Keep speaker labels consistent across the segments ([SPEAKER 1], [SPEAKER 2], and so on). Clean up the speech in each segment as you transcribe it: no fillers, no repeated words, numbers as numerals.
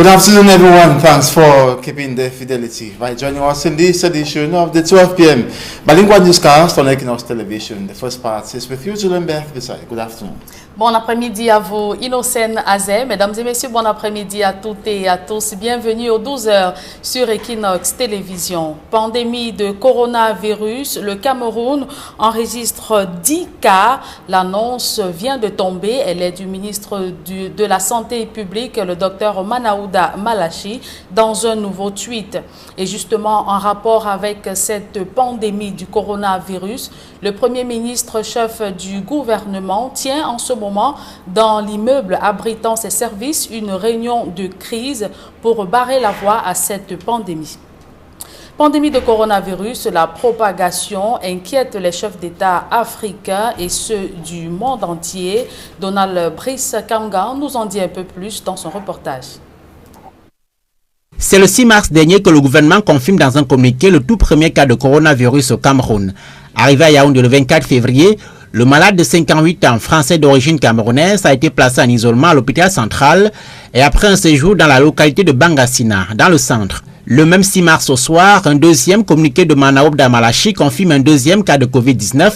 [SPEAKER 1] Good afternoon, everyone. Thanks for keeping the fidelity by joining us in this edition of the 12 p.m. Bilingual newscast on Equinox Television. The first part is with you, Julian Beth Besai. Good afternoon.
[SPEAKER 2] Bon après-midi à vous, Innocène Azé. Mesdames et messieurs, bon après-midi à toutes et à tous. Bienvenue aux 12h sur Equinox Télévision. Pandémie de coronavirus, le Cameroun enregistre 10 cas. L'annonce vient de tomber. Elle est du ministre de la Santé publique, le docteur Manaouda Malachi, dans un nouveau tweet. Et justement, en rapport avec cette pandémie du coronavirus, le Premier ministre chef du gouvernement tient en ce moment dans l'immeuble abritant ses services une réunion de crise pour barrer la voie à cette pandémie. Pandémie de coronavirus, la propagation inquiète les chefs d'État africains et ceux du monde entier. Donald Brice Kamgan nous en dit un peu plus dans son reportage.
[SPEAKER 3] C'est le 6 mars dernier que le gouvernement confirme dans un communiqué le tout premier cas de coronavirus au Cameroun. Arrivé à Yaoundé le 24 février, le malade de 58 ans, français d'origine camerounaise, a été placé en isolement à l'hôpital central et après un séjour dans la localité de Bangassina, dans le centre. Le même 6 mars au soir, un deuxième communiqué de Manaouda Malachi confirme un deuxième cas de Covid-19.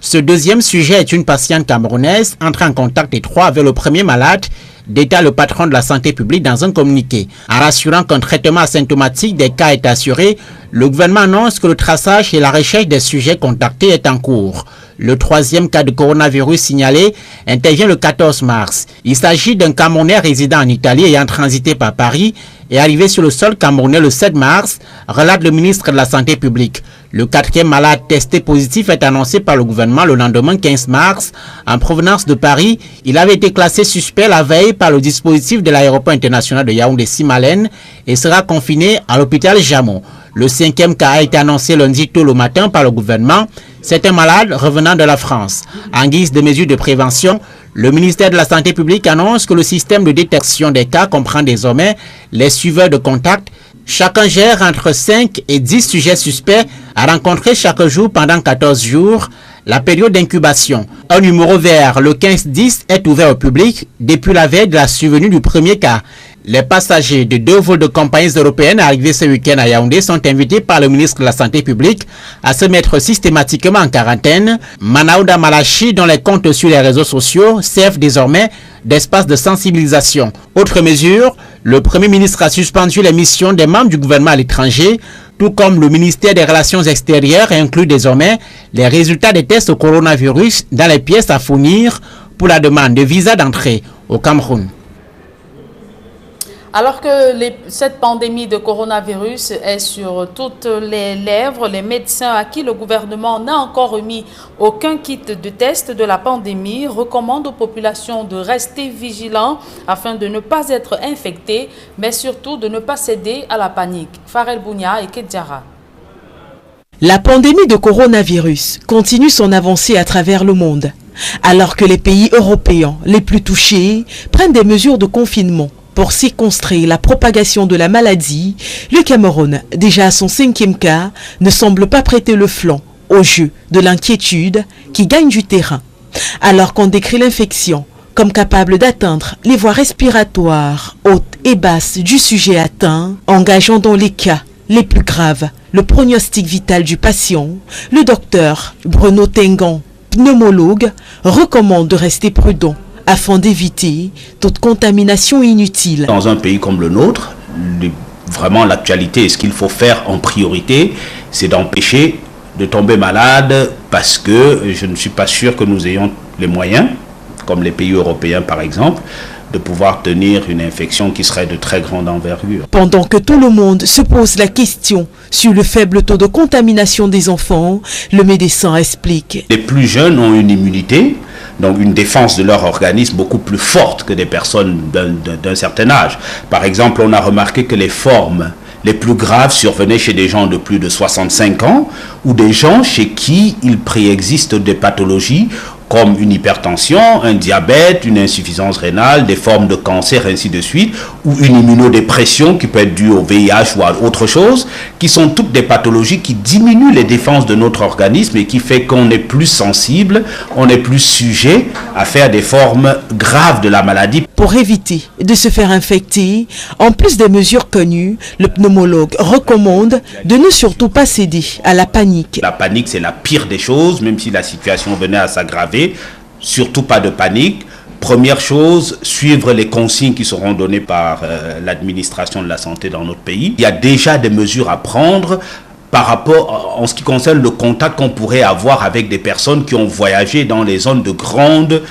[SPEAKER 3] Ce deuxième sujet est une patiente camerounaise entrée en contact étroit avec le premier malade, détaille le patron de la santé publique dans un communiqué. En rassurant qu'un traitement asymptomatique des cas est assuré, le gouvernement annonce que le traçage et la recherche des sujets contactés est en cours. Le troisième cas de coronavirus signalé intervient le 14 mars. Il s'agit d'un Camerounais résident en Italie ayant transité par Paris et arrivé sur le sol camerounais le 7 mars, relate le ministre de la Santé publique. Le quatrième malade testé positif est annoncé par le gouvernement le lendemain 15 mars. En provenance de Paris, il avait été classé suspect la veille par le dispositif de l'aéroport international de Yaoundé-Simalène et sera confiné à l'hôpital Jamon. Le cinquième cas a été annoncé lundi tôt le matin par le gouvernement. C'est un malade revenant de la France. En guise de mesures de prévention, le ministère de la Santé publique annonce que le système de détection des cas comprend désormais les suiveurs de contact. Chacun gère entre 5 et 10 sujets suspects à rencontrer chaque jour pendant 14 jours. La période d'incubation. Un numéro vert, le 1510, est ouvert au public depuis la veille de la survenue du premier cas. Les passagers de 2 vols de compagnies européennes arrivés ce week-end à Yaoundé sont invités par le ministre de la Santé publique à se mettre systématiquement en quarantaine. Manaouda Malachi, dont les comptes sur les réseaux sociaux servent désormais d'espace de sensibilisation. Autre mesure, le Premier ministre a suspendu les missions des membres du gouvernement à l'étranger, tout comme le ministère des Relations extérieures inclut désormais les résultats des tests au coronavirus dans les pièces à fournir pour la demande de visa d'entrée au Cameroun.
[SPEAKER 2] Alors que cette pandémie de coronavirus est sur toutes les lèvres, les médecins à qui le gouvernement n'a encore remis aucun kit de test de la pandémie recommandent aux populations de rester vigilants afin de ne pas être infectés, mais surtout de ne pas céder à la panique. Farel Bounia et Kedjara.
[SPEAKER 4] La pandémie de coronavirus continue son avancée à travers le monde, alors que les pays européens les plus touchés prennent des mesures de confinement. Pour circonscrire la propagation de la maladie, le Cameroun, déjà à son 5e cas, ne semble pas prêter le flanc au jeu de l'inquiétude qui gagne du terrain. Alors qu'on décrit l'infection comme capable d'atteindre les voies respiratoires hautes et basses du sujet atteint, engageant dans les cas les plus graves le pronostic vital du patient, le docteur Bruno Tengan, pneumologue, recommande de rester prudent afin d'éviter toute contamination inutile.
[SPEAKER 5] Dans un pays comme le nôtre, vraiment l'actualité et ce qu'il faut faire en priorité, c'est d'empêcher de tomber malade parce que je ne suis pas sûr que nous ayons les moyens, comme les pays européens par exemple, de pouvoir tenir une infection qui serait de très grande envergure.
[SPEAKER 4] Pendant que tout le monde se pose la question sur le faible taux de contamination des enfants, le médecin explique.
[SPEAKER 5] Les plus jeunes ont une immunité, donc une défense de leur organisme beaucoup plus forte que des personnes d'un certain âge. Par exemple, on a remarqué que les formes les plus graves survenaient chez des gens de plus de 65 ans ou des gens chez qui il préexiste des pathologies comme une hypertension, un diabète, une insuffisance rénale, des formes de cancer, ainsi de suite, ou une immunodépression qui peut être due au VIH ou à autre chose, qui sont toutes des pathologies qui diminuent les défenses de notre organisme et qui fait qu'on est plus sensible, on est plus sujet à faire des formes graves de la maladie.
[SPEAKER 4] Pour éviter de se faire infecter, en plus des mesures connues, le pneumologue recommande de ne surtout pas céder à la panique.
[SPEAKER 5] La panique, c'est la pire des choses, même si la situation venait à s'aggraver. Surtout pas de panique. Première chose, suivre les consignes qui seront données par l'administration de la santé dans notre pays. Il y a déjà des mesures à prendre par rapport, en ce qui concerne le contact qu'on pourrait avoir avec des personnes qui ont voyagé dans les zones de grande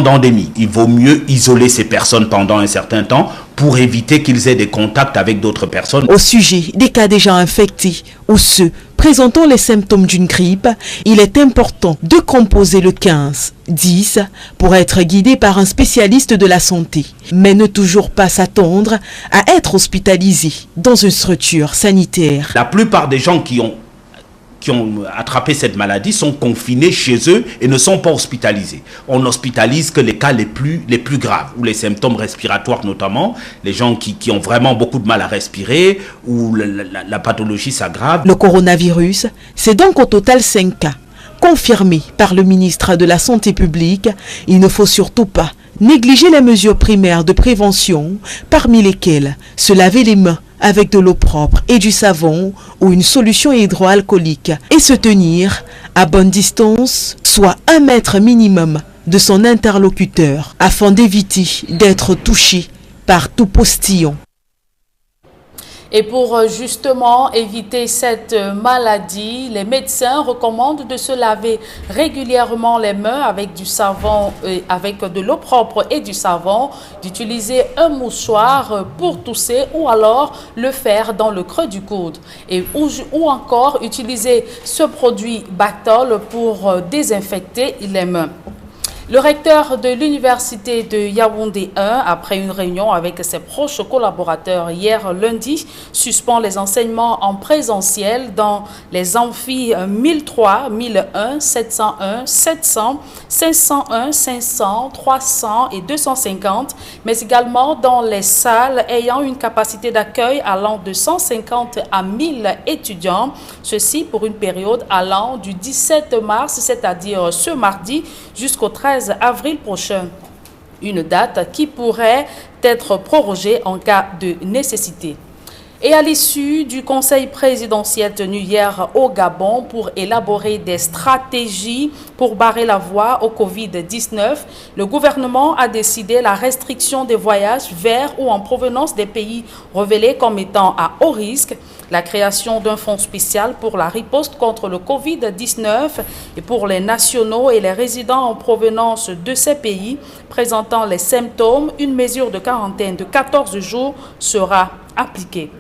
[SPEAKER 5] endémie. Il vaut mieux isoler ces personnes pendant un certain temps pour éviter qu'ils aient des contacts avec d'autres personnes.
[SPEAKER 4] Au sujet des cas déjà infectés ou ceux présentant les symptômes d'une grippe, il est important de composer le 15-10 pour être guidé par un spécialiste de la santé, mais ne toujours pas s'attendre à être hospitalisé dans une structure sanitaire.
[SPEAKER 5] La plupart des gens qui ont attrapé cette maladie sont confinés chez eux et ne sont pas hospitalisés. On n'hospitalise que les cas les plus graves, ou les symptômes respiratoires notamment, les gens qui ont vraiment beaucoup de mal à respirer, ou la pathologie s'aggrave.
[SPEAKER 4] Le coronavirus, c'est donc au total 5 cas. Confirmés par le ministre de la Santé publique, il ne faut surtout pas négliger les mesures primaires de prévention, parmi lesquelles se laver les mains avec de l'eau propre et du savon ou une solution hydroalcoolique et se tenir à bonne distance, soit 1 mètre minimum de son interlocuteur afin d'éviter d'être touché par tout postillon.
[SPEAKER 2] Et pour justement éviter cette maladie, les médecins recommandent de se laver régulièrement les mains avec du savon, avec de l'eau propre et du savon, d'utiliser un mouchoir pour tousser ou alors le faire dans le creux du coude. Ou encore utiliser ce produit Bactol pour désinfecter les mains. Le recteur de l'université de Yaoundé 1, après une réunion avec ses proches collaborateurs hier lundi, suspend les enseignements en présentiel dans les amphis 1003, 1001, 701, 700, 501, 500, 300 et 250, mais également dans les salles ayant une capacité d'accueil allant de 150 à 1000 étudiants, ceci pour une période allant du 17 mars, c'est-à-dire ce mardi, jusqu'au 13 avril prochain, une date qui pourrait être prorogée en cas de nécessité. Et à l'issue du conseil présidentiel tenu hier au Gabon pour élaborer des stratégies pour barrer la voie au Covid-19, le gouvernement a décidé la restriction des voyages vers ou en provenance des pays révélés comme étant à haut risque, la création d'un fonds spécial pour la riposte contre le Covid-19 et pour les nationaux et les résidents en provenance de ces pays présentant les symptômes, une mesure de quarantaine de 14 jours sera appliquée.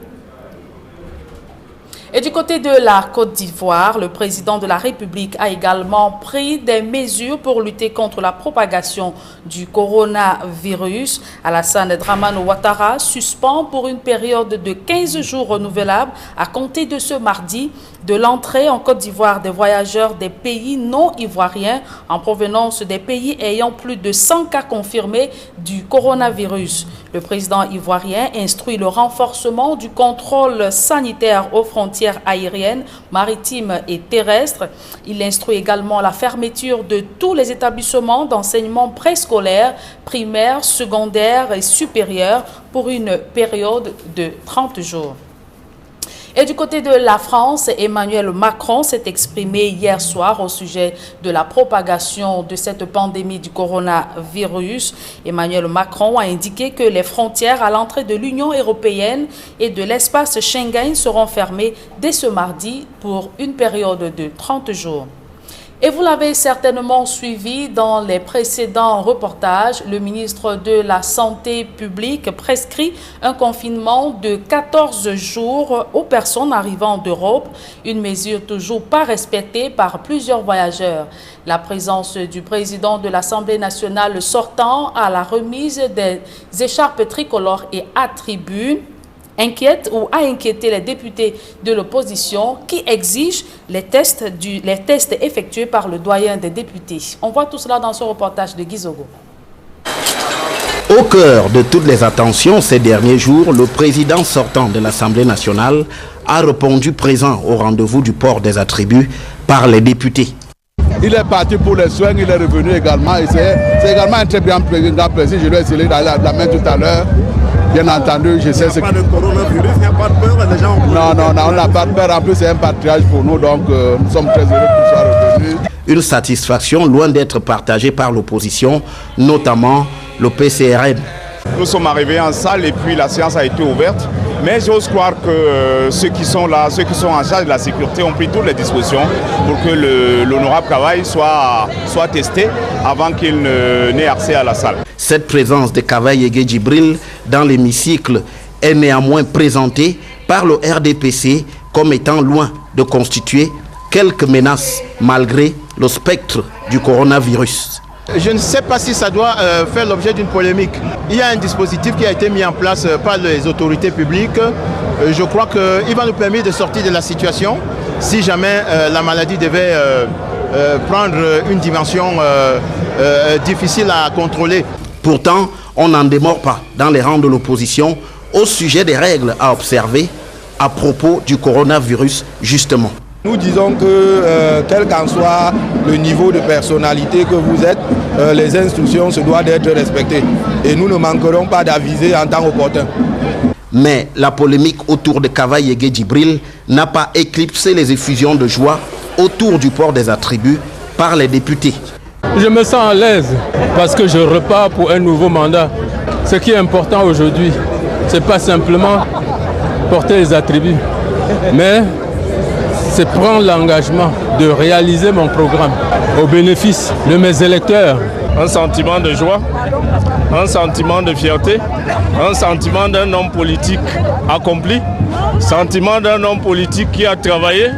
[SPEAKER 2] Et du côté de la Côte d'Ivoire, le président de la République a également pris des mesures pour lutter contre la propagation du coronavirus. Alassane Dramane Ouattara suspend pour une période de 15 jours renouvelable à compter de ce mardi de l'entrée en Côte d'Ivoire des voyageurs des pays non ivoiriens en provenance des pays ayant plus de 100 cas confirmés du coronavirus. Le président ivoirien instruit le renforcement du contrôle sanitaire aux frontières aériennes, maritimes et terrestres. Il instruit également la fermeture de tous les établissements d'enseignement préscolaire, primaire, secondaire et supérieur pour une période de 30 jours. Et du côté de la France, Emmanuel Macron s'est exprimé hier soir au sujet de la propagation de cette pandémie du coronavirus. Emmanuel Macron a indiqué que les frontières à l'entrée de l'Union européenne et de l'espace Schengen seront fermées dès ce mardi pour une période de 30 jours. Et vous l'avez certainement suivi dans les précédents reportages, le ministre de la Santé publique prescrit un confinement de 14 jours aux personnes arrivant d'Europe, une mesure toujours pas respectée par plusieurs voyageurs. La présence du président de l'Assemblée nationale sortant à la remise des écharpes tricolores et attributs inquiète ou a inquiété les députés de l'opposition qui exigent les tests effectués par le doyen des députés. On voit tout cela dans ce reportage de Guizogo.
[SPEAKER 6] Au cœur de toutes les attentions ces derniers jours, le président sortant de l'Assemblée nationale a répondu présent au rendez-vous du port des attributs par les députés.
[SPEAKER 7] Il est parti pour les soins, il est revenu également. Et c'est également un très bien président. Je lui ai essayé d'aller la main tout à l'heure. Bien entendu, je sais ce que...
[SPEAKER 8] Il n'y a pas de coronavirus, il n'y a pas de peur, les gens...
[SPEAKER 7] Non, on n'a pas de peur. En plus, c'est un patriage pour nous, donc nous sommes très heureux qu'il soit revenu.
[SPEAKER 6] Une satisfaction loin d'être partagée par l'opposition, notamment le PCRM.
[SPEAKER 9] Nous sommes arrivés en salle et puis la séance a été ouverte. Mais j'ose croire que ceux qui sont là, ceux qui sont en charge de la sécurité ont pris toutes les dispositions pour que l'honorable Kavaï soit testé avant qu'il n'ait accès à la salle.
[SPEAKER 6] Cette présence de Kavaï Ege Djibril dans l'hémicycle est néanmoins présentée par le RDPC comme étant loin de constituer quelques menaces malgré le spectre du coronavirus.
[SPEAKER 10] Je ne sais pas si ça doit faire l'objet d'une polémique. Il y a un dispositif qui a été mis en place par les autorités publiques. Je crois qu'il va nous permettre de sortir de la situation si jamais la maladie devait prendre une dimension difficile à contrôler.
[SPEAKER 6] Pourtant, on n'en démord pas dans les rangs de l'opposition au sujet des règles à observer à propos du coronavirus justement.
[SPEAKER 11] Nous disons que quel qu'en soit le niveau de personnalité que vous êtes, les instructions se doivent d'être respectées. Et nous ne manquerons pas d'aviser en temps opportun.
[SPEAKER 6] Mais la polémique autour de Kavaï Ege Djibril n'a pas éclipsé les effusions de joie autour du port des attributs par les députés.
[SPEAKER 12] Je me sens à l'aise parce que je repars pour un nouveau mandat. Ce qui est important aujourd'hui, ce n'est pas simplement porter les attributs, mais c'est prendre l'engagement de réaliser mon programme au bénéfice de mes électeurs.
[SPEAKER 13] Un sentiment de joie, un sentiment de fierté, un sentiment d'un homme politique accompli, sentiment d'un homme politique qui a travaillé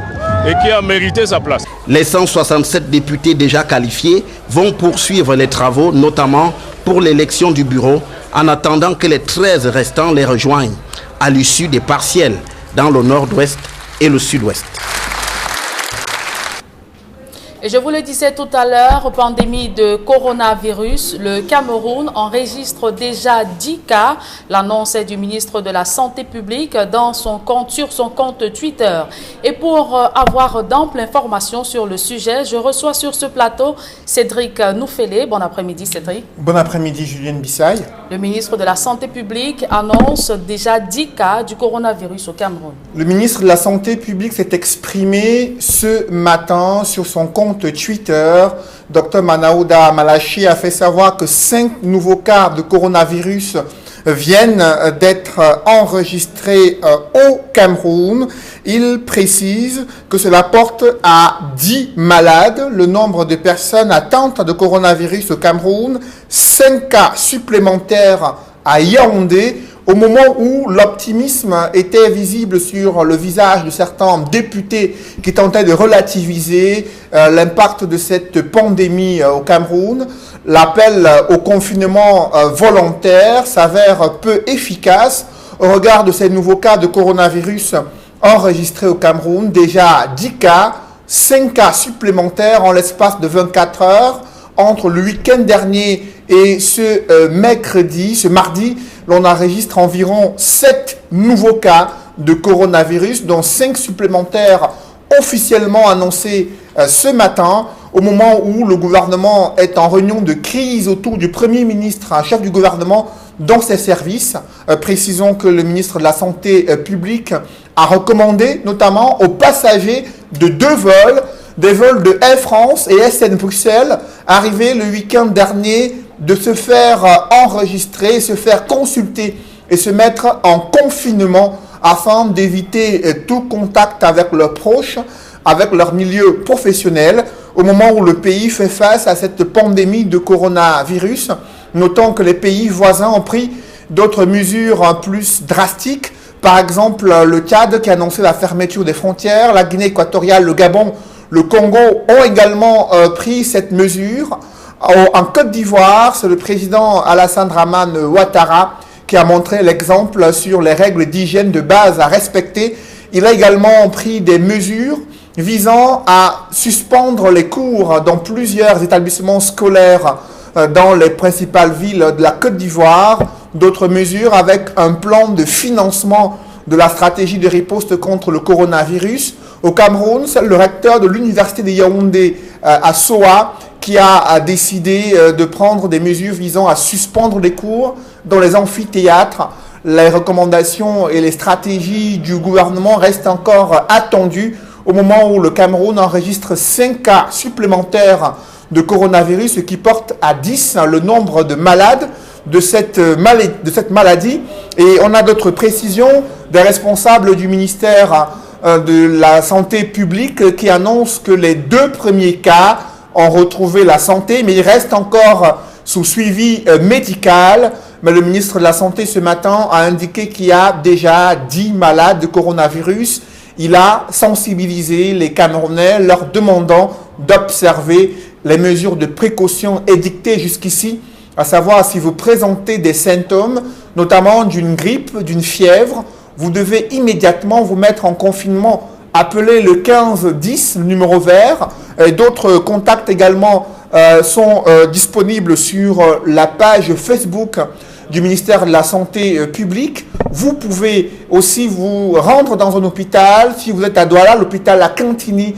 [SPEAKER 13] et qui a mérité sa place.
[SPEAKER 6] Les 167 députés déjà qualifiés vont poursuivre les travaux, notamment pour l'élection du bureau, en attendant que les 13 restants les rejoignent à l'issue des partiels dans le nord-ouest et le sud-ouest.
[SPEAKER 2] Et je vous le disais tout à l'heure, pandémie de coronavirus, le Cameroun enregistre déjà 10 cas. L'annonce est du ministre de la Santé publique sur son compte Twitter. Et pour avoir d'amples informations sur le sujet, je reçois sur ce plateau Cédric Noufélé. Bon après-midi Cédric.
[SPEAKER 14] Bon après-midi Julienne Bissaï.
[SPEAKER 2] Le ministre de la Santé publique annonce déjà 10 cas du coronavirus au Cameroun.
[SPEAKER 14] Le ministre de la Santé publique s'est exprimé ce matin sur son compte Twitter. Dr Manaouda Malachi a fait savoir que 5 nouveaux cas de coronavirus viennent d'être enregistrés au Cameroun. Il précise que cela porte à 10 malades, le nombre de personnes atteintes de coronavirus au Cameroun, 5 cas supplémentaires à Yaoundé, au moment où l'optimisme était visible sur le visage de certains députés qui tentaient de relativiser l'impact de cette pandémie au Cameroun. L'appel au confinement volontaire s'avère peu efficace au regard de ces nouveaux cas de coronavirus enregistrés au Cameroun. Déjà 10 cas, 5 cas supplémentaires en l'espace de 24 heures. Entre le week-end dernier et ce mardi, l'on enregistre environ 7 nouveaux cas de coronavirus, dont 5 supplémentaires officiellement annoncés ce matin, au moment où le gouvernement est en réunion de crise autour du Premier ministre, un chef du gouvernement, dans ses services. Précisons que le ministre de la Santé publique a recommandé notamment aux passagers de 2 vols, des vols de Air France et SN Bruxelles, arrivés le week-end dernier, de se faire enregistrer, se faire consulter et se mettre en confinement afin d'éviter tout contact avec leurs proches, avec leur milieu professionnel, au moment où le pays fait face à cette pandémie de coronavirus. Notons que les pays voisins ont pris d'autres mesures plus drastiques. Par exemple, le Tchad qui a annoncé la fermeture des frontières, la Guinée équatoriale, le Gabon, le Congo ont également pris cette mesure. En Côte d'Ivoire, c'est le président Alassane Dramane Ouattara qui a montré l'exemple sur les règles d'hygiène de base à respecter. Il a également pris des mesures visant à suspendre les cours dans plusieurs établissements scolaires dans les principales villes de la Côte d'Ivoire. D'autres mesures avec un plan de financement de la stratégie de riposte contre le coronavirus. Au Cameroun, c'est le recteur de l'université de Yaoundé à Soa qui a décidé de prendre des mesures visant à suspendre les cours dans les amphithéâtres. Les recommandations et les stratégies du gouvernement restent encore attendues au moment où le Cameroun enregistre 5 cas supplémentaires de coronavirus, ce qui porte à 10 le nombre de malades de cette maladie. Et on a d'autres précisions des responsables du ministère de la Santé publique qui annoncent que les 2 premiers cas ont retrouvé la santé, mais ils restent encore sous suivi médical. Mais le ministre de la Santé ce matin a indiqué qu'il y a déjà 10 malades de coronavirus. Il a sensibilisé les Camerounais, leur demandant d'observer les mesures de précaution édictées jusqu'ici, à savoir si vous présentez des symptômes, notamment d'une grippe, d'une fièvre, vous devez immédiatement vous mettre en confinement. Appelez le 15-10, le numéro vert. D'autres contacts également sont disponibles sur la page Facebook du ministère de la Santé publique. Vous pouvez aussi vous rendre dans un hôpital, si vous êtes à Douala, l'hôpital à Cantini,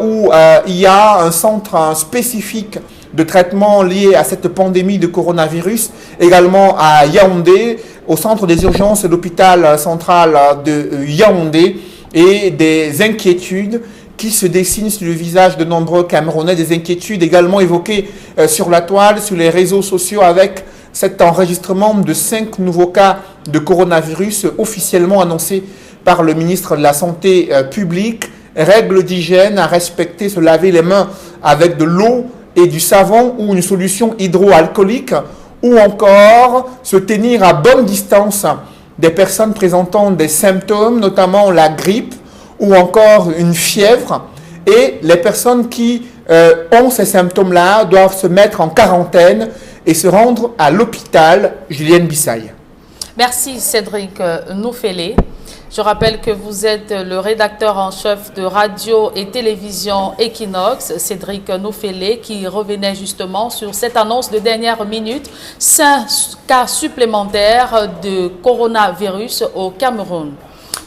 [SPEAKER 14] où il y a un centre spécifique de traitement lié à cette pandémie de coronavirus, également à Yaoundé, au centre des urgences de l'hôpital central de Yaoundé, et des inquiétudes qui se dessinent sur le visage de nombreux Camerounais, des inquiétudes également évoquées sur la toile, sur les réseaux sociaux, avec cet enregistrement de 5 nouveaux cas de coronavirus officiellement annoncés par le ministre de la Santé publique. Règles d'hygiène à respecter, se laver les mains avec de l'eau et du savon ou une solution hydroalcoolique, ou encore se tenir à bonne distance des personnes présentant des symptômes, notamment la grippe ou encore une fièvre. Et les personnes qui ont ces symptômes-là doivent se mettre en quarantaine et se rendre à l'hôpital. Julienne Bissaye.
[SPEAKER 2] Merci Cédric Noufélé. Je rappelle que vous êtes le rédacteur en chef de radio et télévision Equinox, Cédric Noufélé, qui revenait justement sur cette annonce de dernière minute, 5 cas supplémentaires de coronavirus au Cameroun.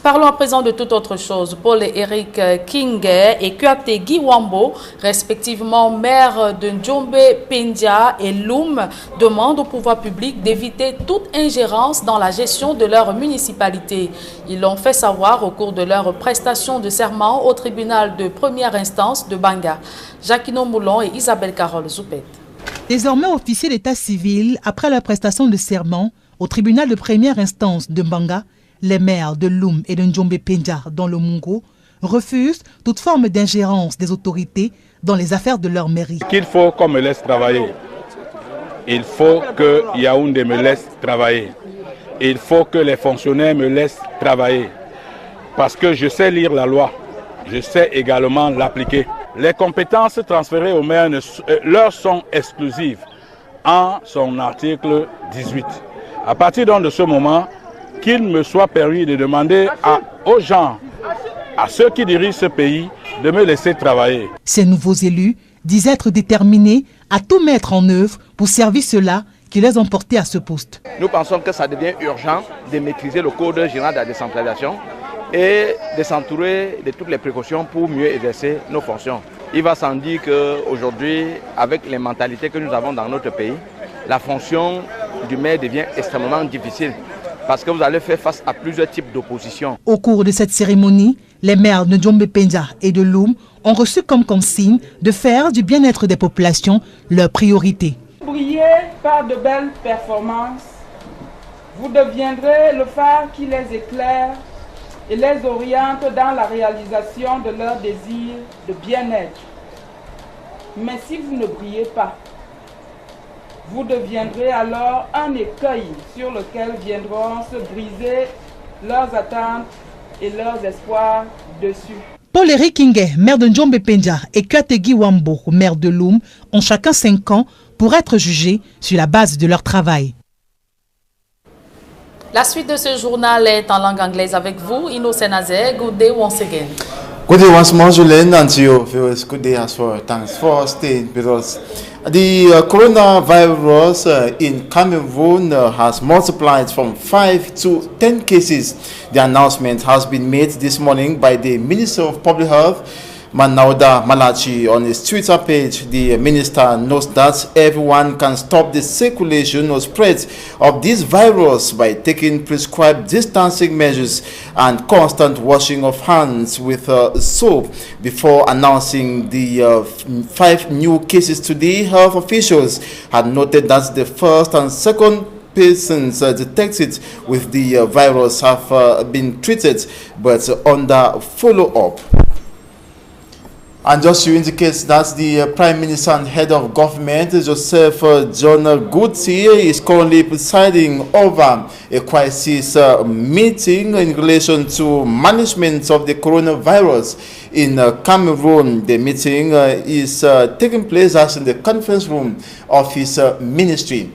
[SPEAKER 2] Parlons à présent de toute autre chose. Paul et Eric Kinge et Kuate Giwambo, respectivement maires de Njombe, Pendia et Loum, demandent au pouvoir public d'éviter toute ingérence dans la gestion de leur municipalité. Ils l'ont fait savoir au cours de leur prestation de serment au tribunal de première instance de Banga. Jacquino Moulon et Isabelle Carole Zoupet.
[SPEAKER 15] Désormais officiers d'état civil, après la prestation de serment au tribunal de première instance de Banga, les maires de Loum et de Njombe Pendia dans le Mungo refusent toute forme d'ingérence des autorités dans les affaires de leur mairie.
[SPEAKER 16] Qu'il faut qu'on me laisse travailler. Il faut que Yaoundé me laisse travailler. Il faut que les fonctionnaires me laissent travailler. Parce que je sais lire la loi. Je sais également l'appliquer. Les compétences transférées aux maires leur sont exclusives en son article 18. À partir donc de ce moment, qu'il me soit permis de demander aux gens, à ceux qui dirigent ce pays, de me laisser travailler.
[SPEAKER 15] Ces nouveaux élus disent être déterminés à tout mettre en œuvre pour servir ceux-là qui les ont portés à ce poste.
[SPEAKER 17] Nous pensons que ça devient urgent de maîtriser le code général de la décentralisation et de s'entourer de toutes les précautions pour mieux exercer nos fonctions. Il va sans dire qu'aujourd'hui, avec les mentalités que nous avons dans notre pays, la fonction du maire devient extrêmement difficile. Parce que vous allez faire face à plusieurs types d'opposition.
[SPEAKER 15] Au cours de cette cérémonie, les maires de Njombe Pendia et de Loum ont reçu comme consigne de faire du bien-être des populations leur priorité.
[SPEAKER 18] Brillez par de belles performances, vous deviendrez le phare qui les éclaire et les oriente dans la réalisation de leurs désirs de bien-être. Mais si vous ne brillez pas, vous deviendrez alors un écueil sur lequel viendront se briser leurs attentes et leurs espoirs dessus.
[SPEAKER 15] Paul-Éric Kinge, maire de Njombe Pendia, et Kuategi Wambo, maire de Loum, ont chacun 5 ans pour être jugés sur la base de leur travail.
[SPEAKER 2] La suite de ce journal est en langue anglaise avec vous, Innocent Azé. Good day once again.
[SPEAKER 1] Good day once more, Julien, and to you viewers. Good day as well. Thanks for staying with us. The coronavirus in Cameroon has multiplied from 5 to 10 cases. The announcement has been made this morning by the Minister of Public Health, Manauda Malachi. On his Twitter page, the minister notes that everyone can stop the circulation or spread of this virus by taking prescribed distancing measures and constant washing of hands with soap. Before announcing the 5 new cases today, health officials had noted that the first and second persons detected with the virus have been treated but under follow-up. And just to indicate that the Prime Minister and Head of Government, Joseph John Guti, is currently presiding over a crisis meeting in relation to management of the coronavirus in Cameroon. The meeting is taking place as in the conference room of his ministry.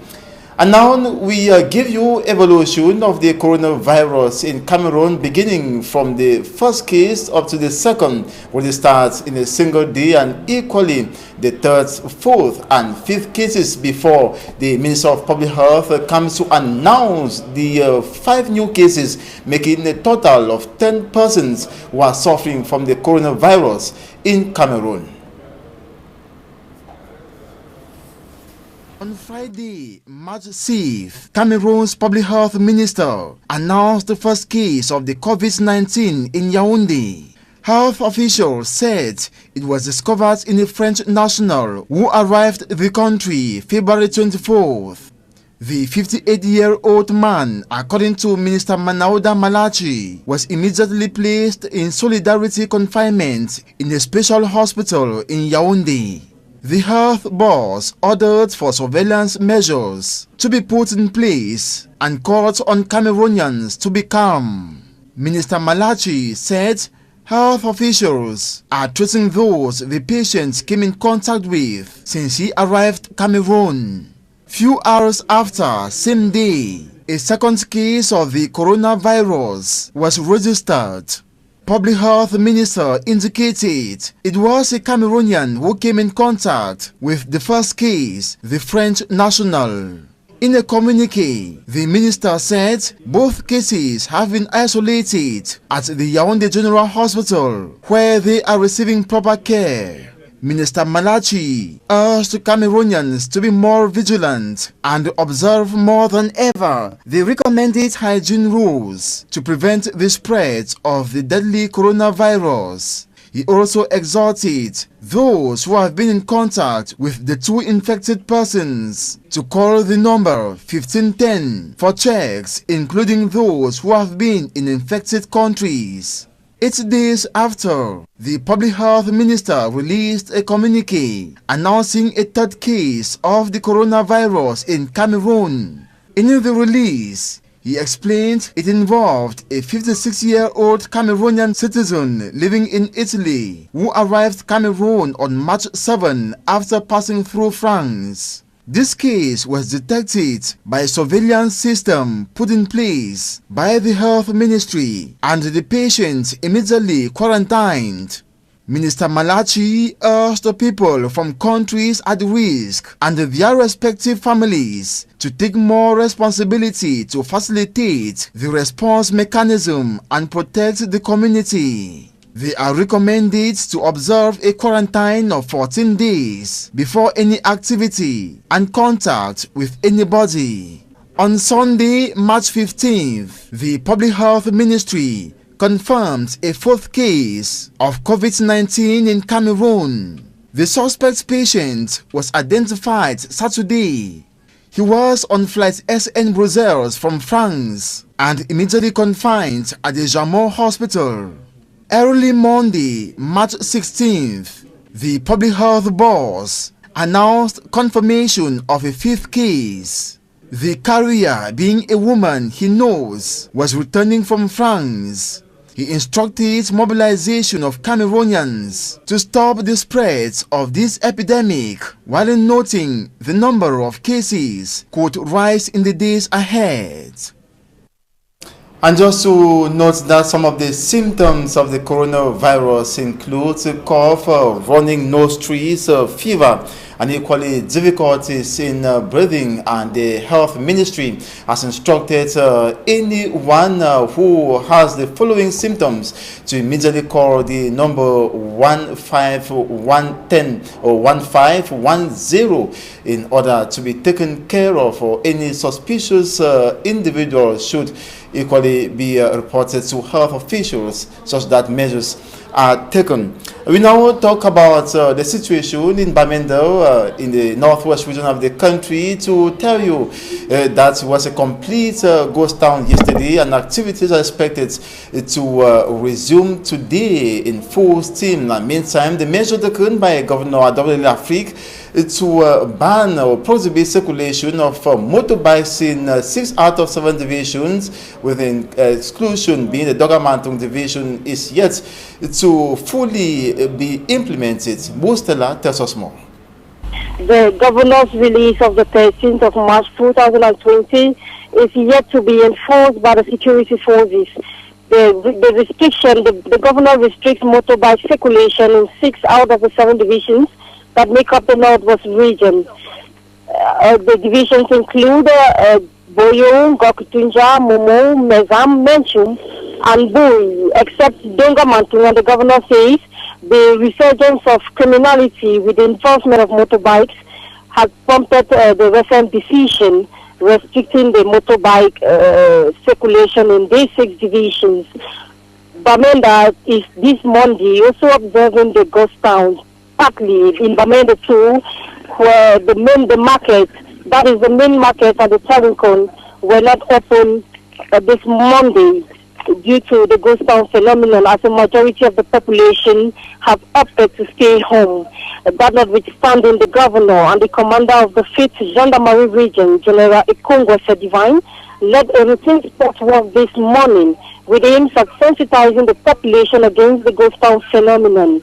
[SPEAKER 1] And now we give you evolution of the coronavirus in Cameroon, beginning from the first case up to the second, where it starts in a single day, and equally the third, fourth, and fifth cases before the Minister of Public Health comes to announce the 5 new cases, making a total of 10 persons who are suffering from the coronavirus in Cameroon. On Friday, March 6th, Cameroon's Public Health Minister announced the first case of the COVID-19 in Yaoundé. Health officials said it was discovered in a French national who arrived the country February 24th. The 58-year-old man, according to Minister Manauda Malachi, was immediately placed in solidarity confinement in a special hospital in Yaoundé. The health boss ordered for surveillance measures to be put in place and called on Cameroonians to be calm. Minister Malachi said health officials are treating those the patient came in contact with since he arrived Cameroon. Few hours after, same day, a second case of the coronavirus was registered. Public Health Minister indicated it was a Cameroonian who came in contact with the first case, the French national. In a communique, the minister said both cases have been isolated at the Yaoundé General Hospital, where they are receiving proper care. Minister Malachi urged Cameroonians to be more vigilant and observe more than ever the recommended hygiene rules to prevent the spread of the deadly coronavirus. He also exhorted those who have been in contact with the 2 infected persons to call the number 1510 for checks, including those who have been in infected countries. 8 days after, the Public Health Minister released a communique announcing a third case of the coronavirus in Cameroon. In the release, he explained it involved a 56-year-old Cameroonian citizen living in Italy who arrived Cameroon on March 7 after passing through France. This case was detected by a surveillance system put in place by the health ministry, and the patient immediately quarantined. Minister Malachi urged the people from countries at risk and their respective families to take more responsibility to facilitate the response mechanism and protect the community. They are recommended to observe a quarantine of 14 days before any activity and contact with anybody. On Sunday, March 15th, the Public Health Ministry confirmed a 4th case of COVID-19 in Cameroon. The suspect patient was identified Saturday. He was on flight SN Brussels from France and immediately confined at the Jamon Hospital. Early Monday, March 16th, the Public Health Boss announced confirmation of a 5th case. The carrier, being a woman he knows, was returning from France. He instructed mobilization of Cameroonians to stop the spread of this epidemic, while noting the number of cases could rise in the days ahead. And just to note that some of the symptoms of the coronavirus include cough, running nose trees, fever, and equally difficulties in breathing. And the health ministry has instructed anyone who has the following symptoms to immediately call the number 15110 or 1510 in order to be taken care of, or any suspicious individual should equally be reported to health officials such that measures are taken. We now talk about the situation in Bamenda in the northwest region of the country to tell you that was a complete ghost town yesterday, and activities are expected to resume today in full steam. Meantime, the measure taken by Governor Adama Afrique to ban or prohibit circulation of motorbikes in 6 out of 7 divisions, with an exclusion being the Dogamantung division, is yet to fully be implemented. Bustela tells us more.
[SPEAKER 19] The governor's release of the 13th of March 2020 is yet to be enforced by the security forces. The restriction, the governor restricts motorbike circulation in 6 out of the 7 divisions that make up the Northwest region. The divisions include Boyo, Gokutunja, Momo, Mezam, Menchum, and Bui, except Dongamantung, and the governor says the resurgence of criminality with the enforcement of motorbikes has prompted the recent decision restricting the motorbike circulation in these 6 divisions. Bamenda is this Monday also observing the ghost town, partly in Bamenda too, where the market, that is the main market and the Tarinkon, were not open this Monday due to the ghost town phenomenon, as a majority of the population have opted to stay home. That notwithstanding, the governor and the commander of the 5th Gendarmerie Region, General Ekongwa Sedivine, led a routine spot walk this morning with aims at sensitizing the population against the ghost town phenomenon.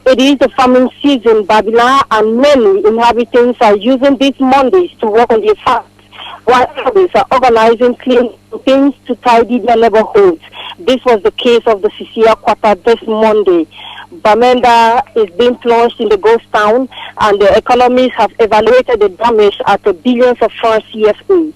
[SPEAKER 19] It is the farming season, Babila, and many inhabitants are using these Mondays to work on their farms, while others are organizing clean things to tidy their neighborhoods. This was the case of the Sisia Quarter this Monday. Bamenda is being plunged in the ghost town, and the economists have evaluated the damage at billions of francs CFA.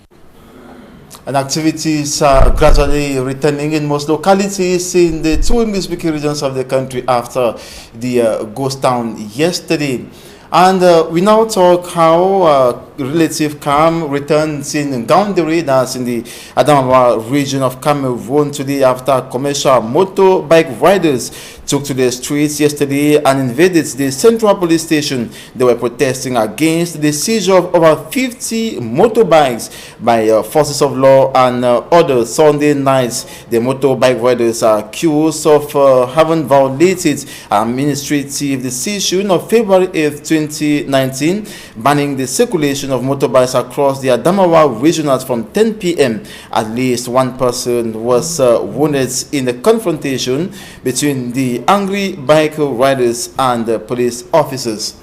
[SPEAKER 1] And activities are gradually returning in most localities in the 2 English-speaking regions of the country after the ghost town yesterday. And we now talk how relative calm returns in Gaoundéré, that's in the Adamawa region of Cameroon today, after commercial motorbike riders took to the streets yesterday and invaded the central police station. They were protesting against the seizure of over 50 motorbikes by forces of law and order. Sunday nights, the motorbike riders are accused of having violated an administrative decision of February 8th, 2019, banning the circulation of motorbikes across the Adamawa regionals from 10 p.m. At least one person was wounded in the confrontation between the angry bike riders and police officers.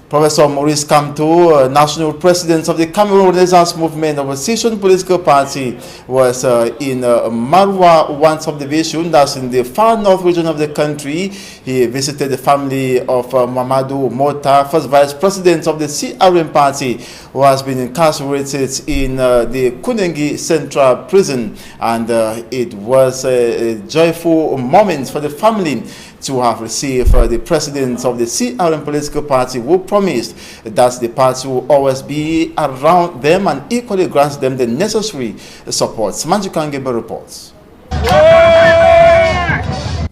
[SPEAKER 1] Professor Maurice Kamto, national president of the Cameroon Renaissance Movement Opposition Political Party, was in Marwa 1 subdivision, that's in the far north region of the country. He visited the family of Mamadou Mota, first vice president of the CRM party, who has been incarcerated in the Kunengi Central Prison. And it was a joyful moment for the family to have received the president of the CRM political party, who promised that the party will always be around them and equally grants them the necessary support. Manjukangebe reports.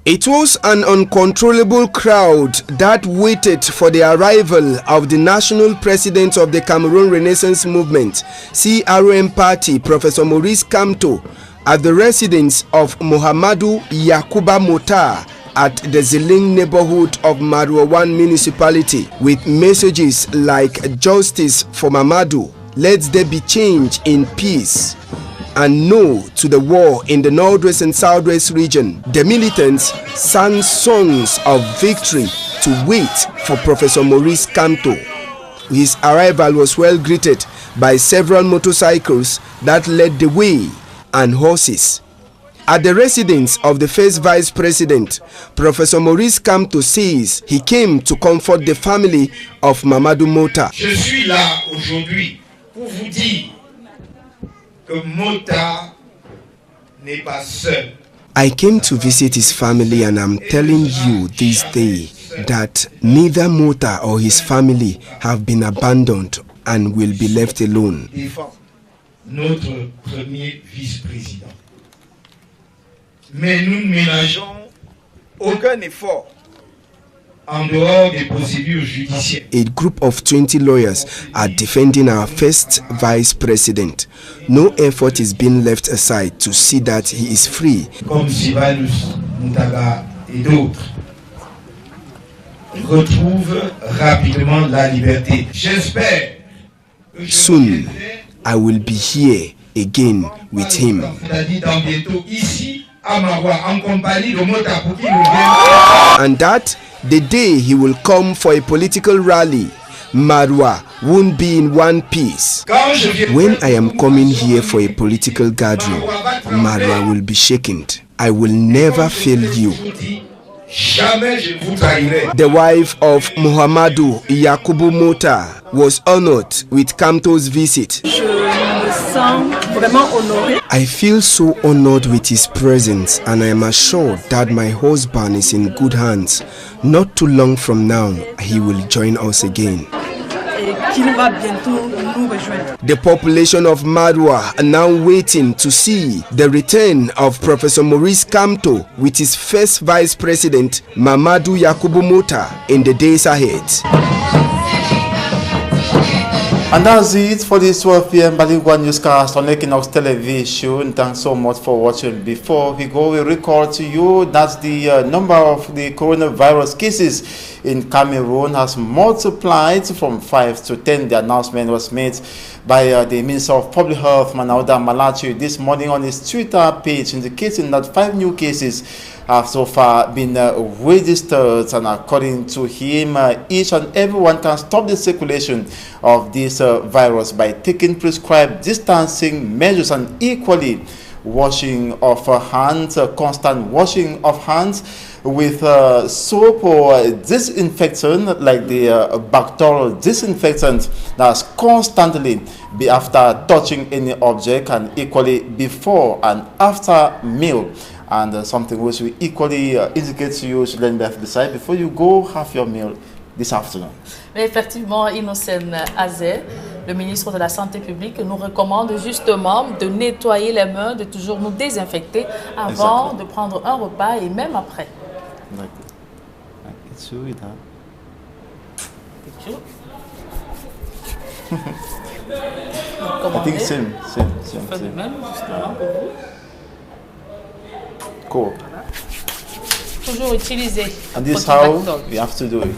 [SPEAKER 11] It was an uncontrollable crowd that waited for the arrival of the national president of the Cameroon Renaissance Movement, CRM party, Professor Maurice Kamto, at the residence of Mohamedou Yakuba Mota at the Ziling neighborhood of Marwa 1 municipality, with messages like "Justice for Mamadou," "Let there be change in peace," and "No to the war in the Northwest and Southwest region." The militants sang songs of victory to wait for Professor Maurice Kamto. His arrival was well greeted by several motorcycles that led the way and horses. At the residence of the first vice president, Professor Maurice Kamto says he came to comfort the family of Mamadou Mota.
[SPEAKER 20] Je suis là aujourd'hui pour vous dire que Mota n'est pas seul.
[SPEAKER 11] I came to visit his family and I'm telling you this day that neither Mota or his family have been abandoned and will be left alone.
[SPEAKER 20] Notre premier vice-président. Mais nous ne ménageons aucun effort en dehors des procédures judiciaires.
[SPEAKER 11] A group of 20 lawyers are defending our first vice president. No effort is being left aside to see that he is free.
[SPEAKER 20] Comme Sylvanus Moutaga et d'autres retrouvent rapidement la liberté. J'espère.
[SPEAKER 11] Soon, I will be here again with him. And that the day he will come for a political rally, Marwa won't be in one piece. When I am coming here for a political gathering, Marwa will be shaken. I will never fail you. The wife of Muhammadu Yakubu Mota was honored with Kamto's visit. I feel so honored with his presence and I am assured that my husband is in good hands. Not too long from now, he will join us again. The population of Marwa are now waiting to see the return of Professor Maurice Kamto with his first vice president, Mamadou Yakubu Mota, in the days ahead.
[SPEAKER 1] And that's it for this 12 p.m. bilingual newscast on Equinox Television. Thanks so much for watching. Before we go, we record to you that the number of the coronavirus cases in Cameroon has multiplied from 5 to 10. The announcement was made by the Minister of Public Health, Manauda Malachi, this morning on his Twitter page, indicating that 5 new cases have so far been registered, and according to him, each and everyone can stop the circulation of this virus by taking prescribed distancing measures and equally washing of hands, constant washing of hands with soap or disinfectant like the bacterial disinfectant that's constantly be after touching any object, and equally before and after meal. And something which we equally indicate to you, Children Beth, beside before you go have your meal this afternoon.
[SPEAKER 2] Mais effectivement, Innocent Azé, le ministre de la Santé publique, nous recommande justement de nettoyer les mains, de toujours nous désinfecter avant de prendre un repas et même après.
[SPEAKER 1] It's sweet, huh? I think same.
[SPEAKER 2] Même justement pour vous.
[SPEAKER 1] Cool.
[SPEAKER 2] Toujours utiliser.
[SPEAKER 1] And this is how we have to do it.